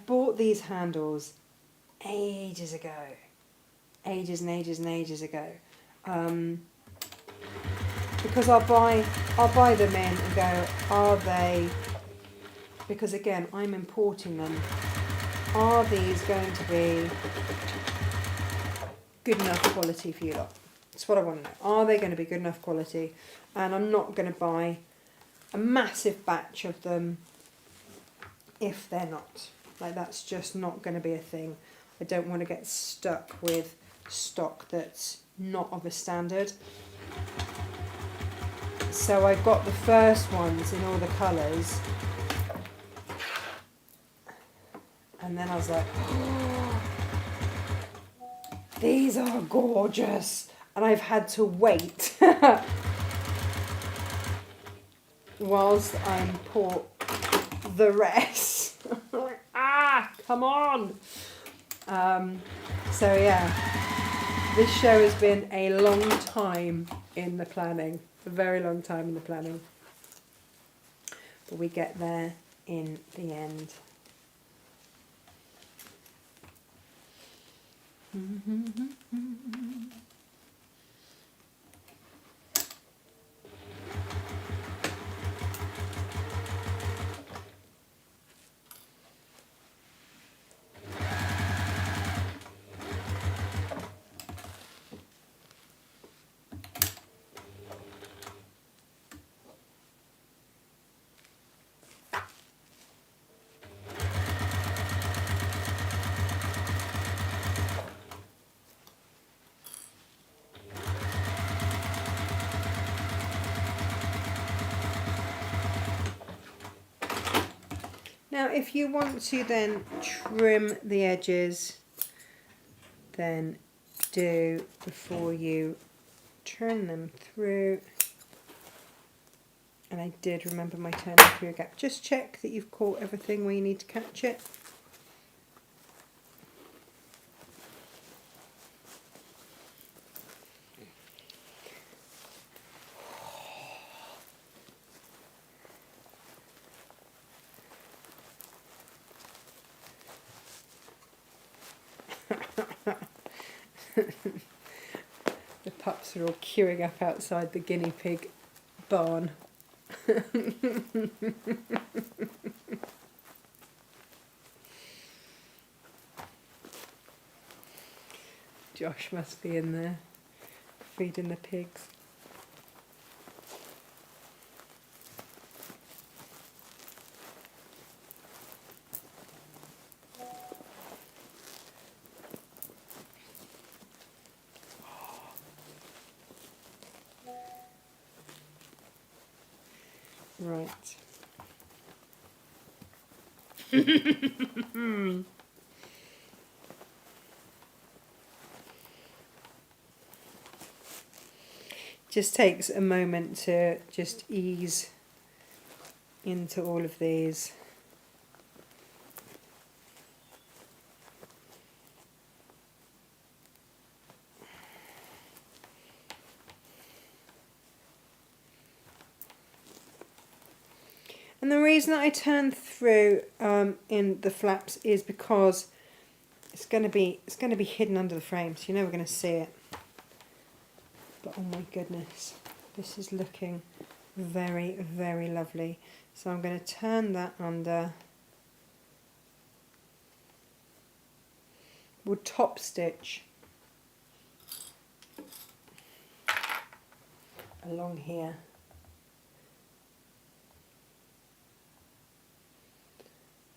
bought these handles ages ago. Ages and ages and ages ago. Because I'll buy them in and go, are they, because again, I'm importing them, are these going to be good enough quality for you lot? That's what I want to know. Are they going to be good enough quality? And I'm not going to buy a massive batch of them if they're not. Like, that's just not going to be a thing. I don't want to get stuck with stock that's not of a standard. So I got the first ones in all the colours, and then I was like, oh, these are gorgeous, and I've had to wait whilst I import the rest. Like, come on. So yeah, this show has been a long time in the planning, a very long time in the planning, but we get there in the end. Now, if you want to then trim the edges, then do before you turn them through. And I did remember my turning through gap. Just check that you've caught everything where you need to catch it. The pups are all queuing up outside the guinea pig barn. Josh must be in there feeding the pigs. Right. just takes a moment to just ease into all of these. And the reason that I turn through in the flaps is because it's going to be hidden under the frame, so you're never going to see it. But oh my goodness, this is looking very, very lovely. So I'm going to turn that under. We'll top stitch along here.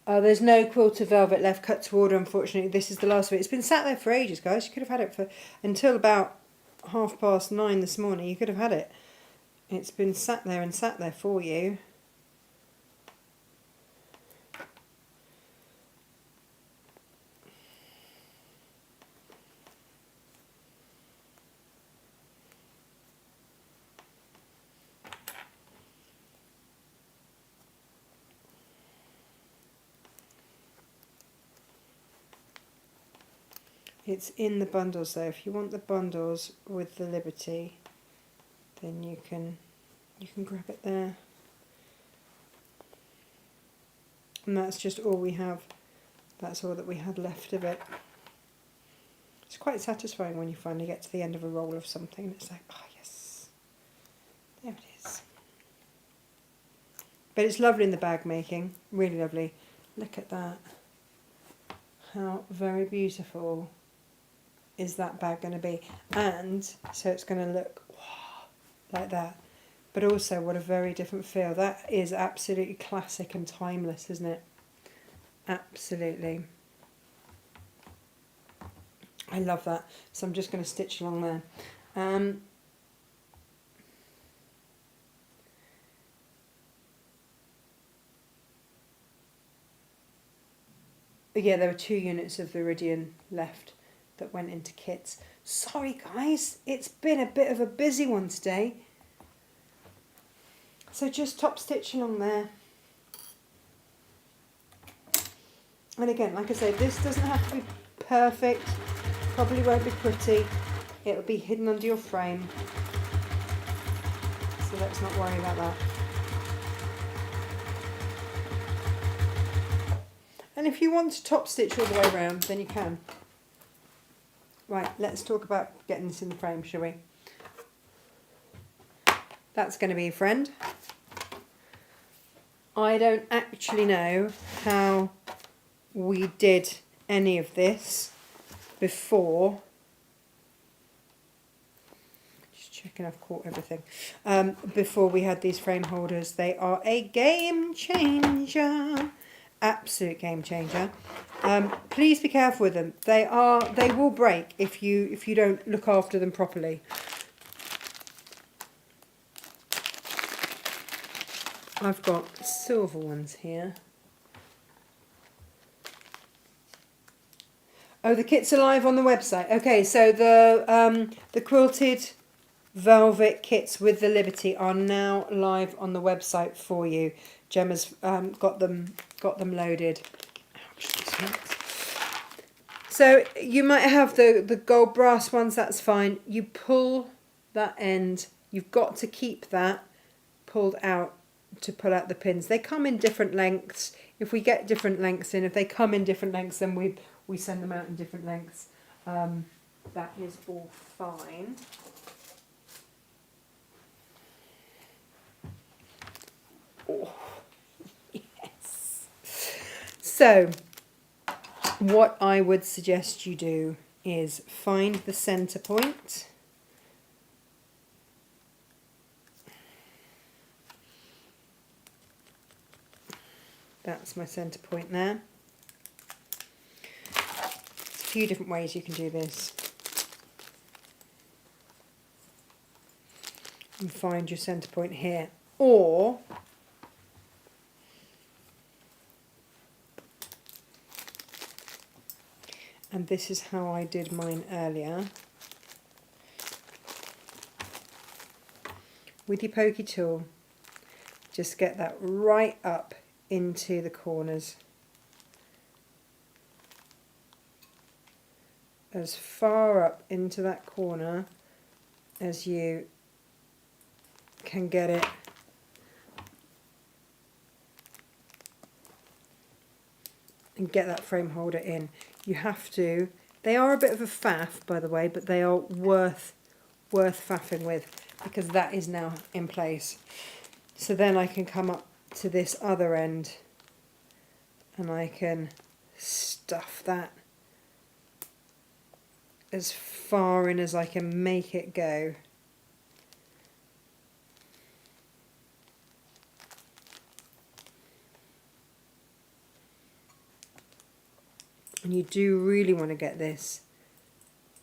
Oh, there's no quilter velvet left cut to order, unfortunately. This is the last of it. It's been sat there for ages, guys. You could have had it for until about 9:30 this morning. You could have had it. It's been sat there for you. It's in the bundles though. If you want the bundles with the Liberty, then you can grab it there. And that's just all we have. That's all that we had left of it. It's quite satisfying when you finally get to the end of a roll of something and it's like, oh yes, there it is. But it's lovely in the bag making, really lovely. Look at that. How very beautiful is that bag going to be? And so it's going to look like that. But also what a very different feel. That is absolutely classic and timeless, isn't it? Absolutely. I love that. So I'm just going to stitch along there. Yeah, there were 2 units of the Iridian left that went into kits. Sorry guys, it's been a bit of a busy one today. So just top stitch along there. And again, like I say, this doesn't have to be perfect. Probably won't be pretty. It'll be hidden under your frame. So let's not worry about that. And if you want to top stitch all the way around, then you can. Right, let's talk about getting this in the frame, shall we? That's going to be a friend. I don't actually know how we did any of this before. Just checking I've caught everything. Before we had these frame holders. They are a game changer. Absolute game changer. Please be careful with them. They will break if you don't look after them properly. I've got silver ones here. Oh, the kit's are live on the website. Okay, so the quilted velvet kits with the Liberty are now live on the website for you. Gemma's got them loaded. Ouch, so you might have the gold brass ones, that's fine. You pull that end, you've got to keep that pulled out to pull out the pins. They come in different lengths. If we get different lengths in, if they come in different lengths, then we send them out in different lengths. That is all fine. Oh, yes. So, what I would suggest you do is find the centre point. That's my centre point there. There's a few different ways you can do this. And find your centre point here. Or and this is how I did mine earlier. with your pokey tool, just get that right up into the corners. As far up into that corner as you can get it. And get that frame holder in. You have to, they are a bit of a faff, by the way, but they are worth faffing with, because that is now in place. So then I can come up to this other end and I can stuff that as far in as I can make it go. And you do really want to get this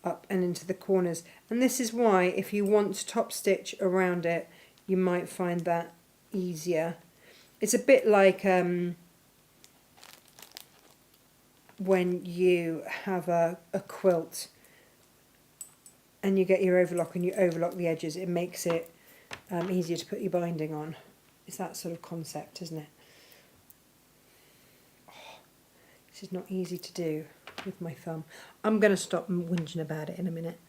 up and into the corners. And this is why, if you want to top stitch around it, you might find that easier. It's a bit like when you have a quilt and you get your overlock and you overlock the edges. It makes it easier to put your binding on. It's that sort of concept, isn't it? This is not easy to do with my thumb. I'm going to stop whinging about it in a minute.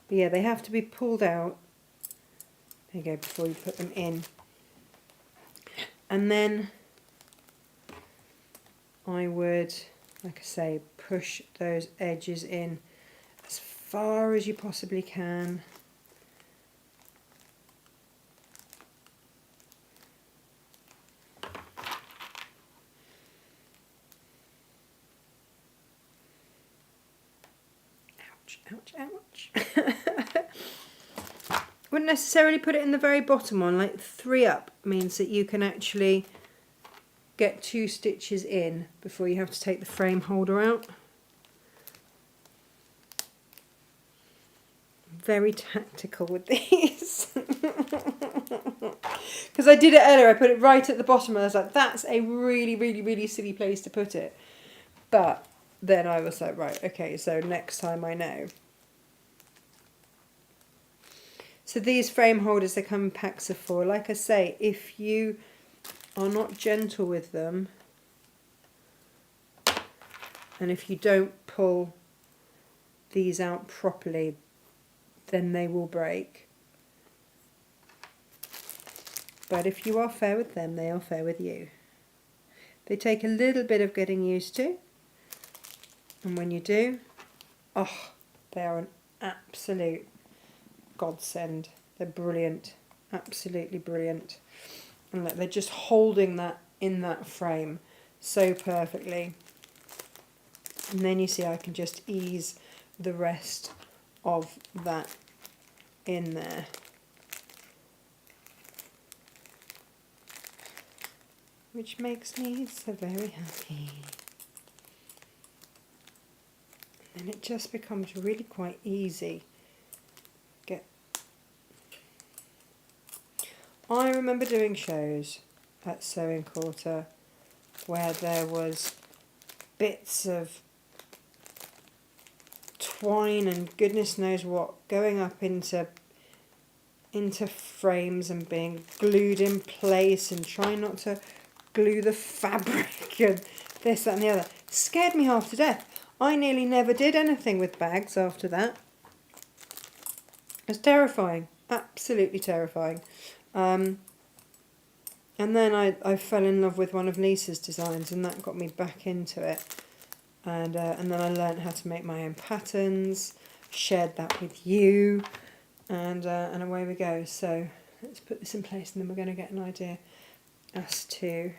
But yeah, they have to be pulled out. There you go, before you put them in. And then I would, like I say, push those edges in as far as you possibly can. Ouch, ouch, ouch. Wouldn't necessarily put it in the very bottom one, like 3 up means that you can actually get 2 stitches in before you have to take the frame holder out. Very tactical with these. Because I did it earlier, I put it right at the bottom and I was like, that's a really, really, really silly place to put it. But then I was like, right, okay, so next time I know. So these frame holders, they come in packs of 4. Like I say, if you are not gentle with them, and if you don't pull these out properly, then they will break. But if you are fair with them, they are fair with you. They take a little bit of getting used to, and when you do, oh, they are an absolute godsend. They're brilliant, absolutely brilliant. And look, they're just holding that in that frame so perfectly. And then you see I can just ease the rest of that in there. Which makes me so very happy. And it just becomes really quite easy. I remember doing shows at Sewing Quarter where there was bits of twine and goodness knows what going up into frames and being glued in place and trying not to glue the fabric and this, that and the other. It scared me half to death. I nearly never did anything with bags after that. It was terrifying, absolutely terrifying. And then I fell in love with one of Lisa's designs, and that got me back into it. And then I learned how to make my own patterns, shared that with you, and away we go. So let's put this in place, and then we're going to get an idea as to.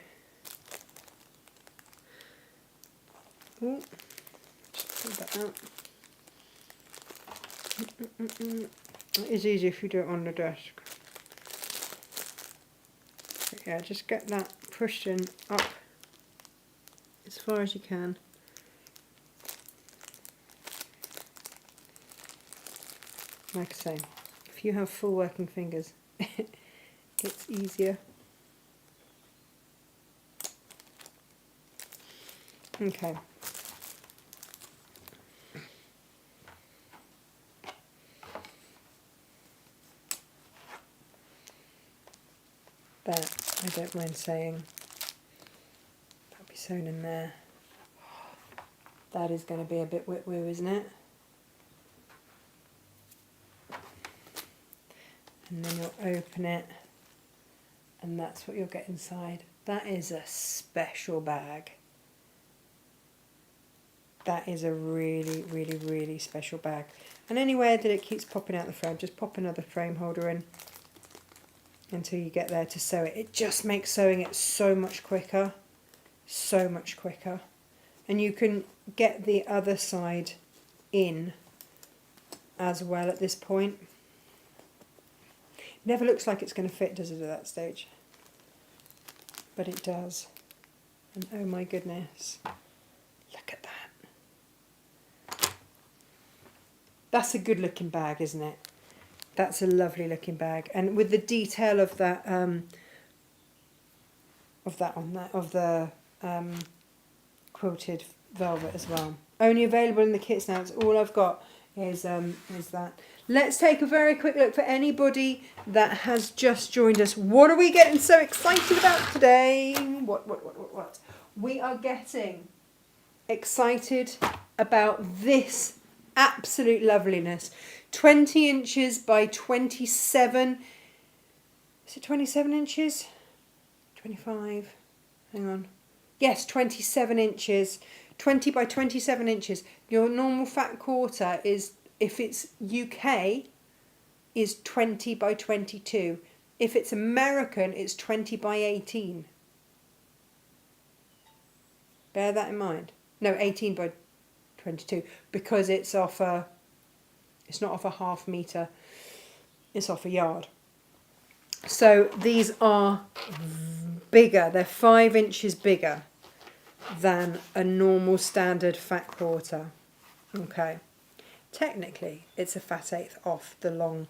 Ooh, just pull that out. It is easy if you do it on the desk. But yeah, just get that pushed in up as far as you can. Like I say, if you have full working fingers, it's easier. Okay. That, I don't mind saying, that'll be sewn in there. That is going to be a bit woo, isn't it? And then you'll open it, and that's what you'll get inside. That is a special bag. That is a really, really, really special bag. And anywhere that it keeps popping out the frame, just pop another frame holder in until you get there to sew it. It just makes sewing it so much quicker. So much quicker. And you can get the other side in as well at this point. Never looks like it's going to fit, does it, at that stage? But it does. And oh my goodness. Look at that. That's a good looking bag, isn't it? That's a lovely looking bag. And with the detail of that, of the quilted velvet as well. Only available in the kits now. It's all I've got is that. Let's take a very quick look for anybody that has just joined us. What are we getting so excited about today? What? We are getting excited about this absolute loveliness. 20 inches by 27. Is it 27 inches? 25. Hang on. Yes, 27 inches. 20 by 27 inches. Your normal fat quarter is, if it's UK, is 20 by 22. If it's American, it's 20 by 18. Bear that in mind. No, 18 by 22, because it's off a, it's not off a half metre, it's off a yard. So these are bigger, they're 5 inches bigger than a normal standard fat quarter. Okay, technically it's a fat eighth off the long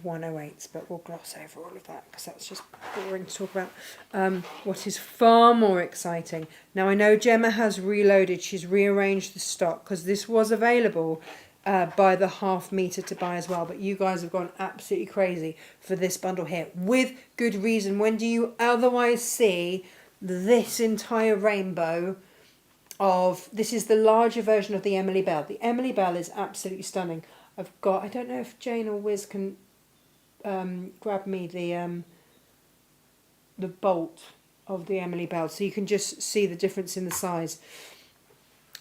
108s, but we'll gloss over all of that because that's just boring to talk about. What is far more exciting, now I know Gemma has reloaded, she's rearranged the stock because this was available by the half metre to buy as well, but you guys have gone absolutely crazy for this bundle here, with good reason. When do you otherwise see this entire rainbow of, this is the larger version of the Emily Bell. The Emily Bell is absolutely stunning. I've got, I don't know if Jane or Wiz can grab me the bolt of the Emily Bell so you can just see the difference in the size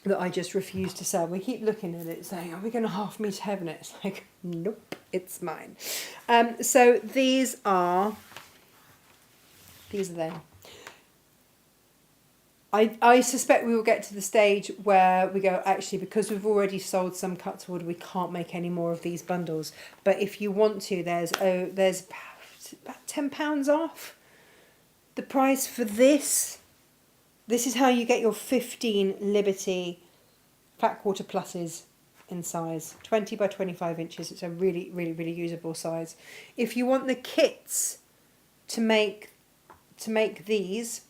that I just refuse to sell. We keep looking at it saying, are we going to half metre heaven it? It's like, nope, it's mine. So these are them. I suspect we will get to the stage where we go, actually, because we've already sold some cut to order, we can't make any more of these bundles. But if you want to, there's about £10 off the price for this. This is how you get your 15 Liberty fat quarter pluses in size. 20 by 25 inches. It's a really, really, really usable size. If you want the kits to make these,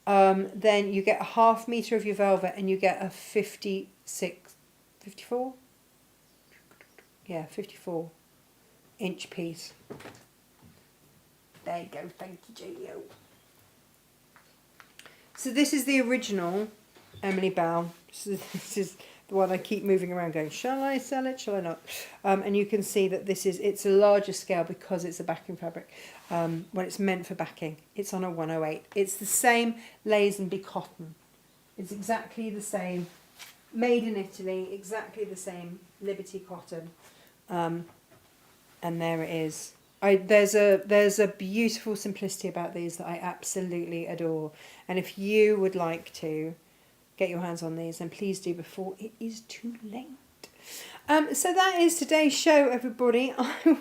then you get a half metre of your velvet and you get a 54? Yeah, 54 inch piece. There you go, thank you, Julio. So this is the original Emily Bell. So this is the one I keep moving around going, shall I sell it, shall I not? And you can see that it's a larger scale because it's a backing fabric. When it's meant for backing, it's on a 108. It's the same Lazenby cotton. It's exactly the same, made in Italy, exactly the same Liberty cotton. And there it is. There's a beautiful simplicity about these that I absolutely adore. And if you would like to get your hands on these, then please do before it is too late. So that is today's show, everybody. I'm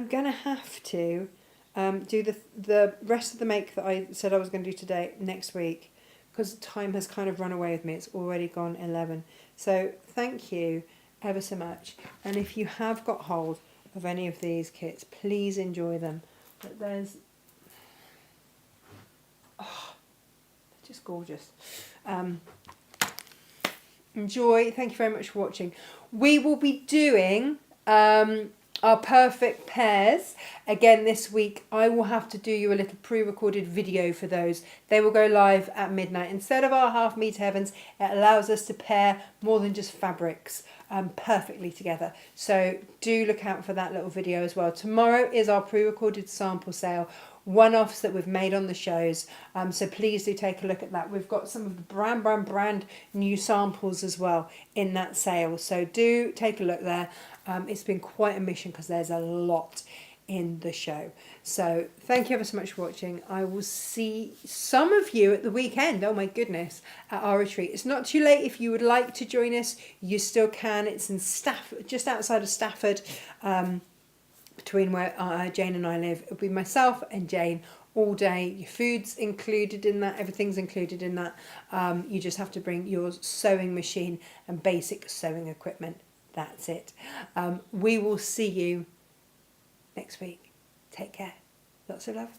going to have to do the rest of the make that I said I was going to do today next week, because time has kind of run away with me. It's already gone 11. So thank you ever so much. And if you have got hold of any of these kits, please enjoy them. But there's, oh, they're just gorgeous. Enjoy. Thank you very much for watching. We will be doing our perfect pairs again this week. I will have to do you a little pre-recorded video for those. They will go live at midnight. Instead of our half meter heavens, it allows us to pair more than just fabrics perfectly together. So do look out for that little video as well. Tomorrow is our pre-recorded sample sale, one-offs that we've made on the shows, so please do take a look at that. We've got some of the brand new samples as well in that sale, so do take a look there. It's been quite a mission because there's a lot in the show. So thank you ever so much for watching. I will see some of you at the weekend, oh my goodness, at our retreat. It's not too late if you would like to join us, you still can. It's in Stafford, just outside of Stafford, between where Jane and I live. It'll be myself and Jane all day. Your food's included in that, everything's included in that. You just have to bring your sewing machine and basic sewing equipment. That's it. We will see you next week. Take care. Lots of love.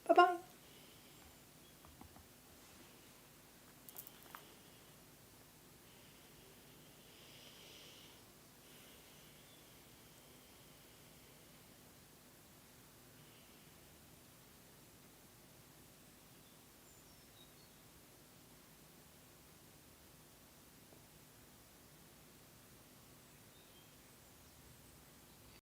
Bye-bye.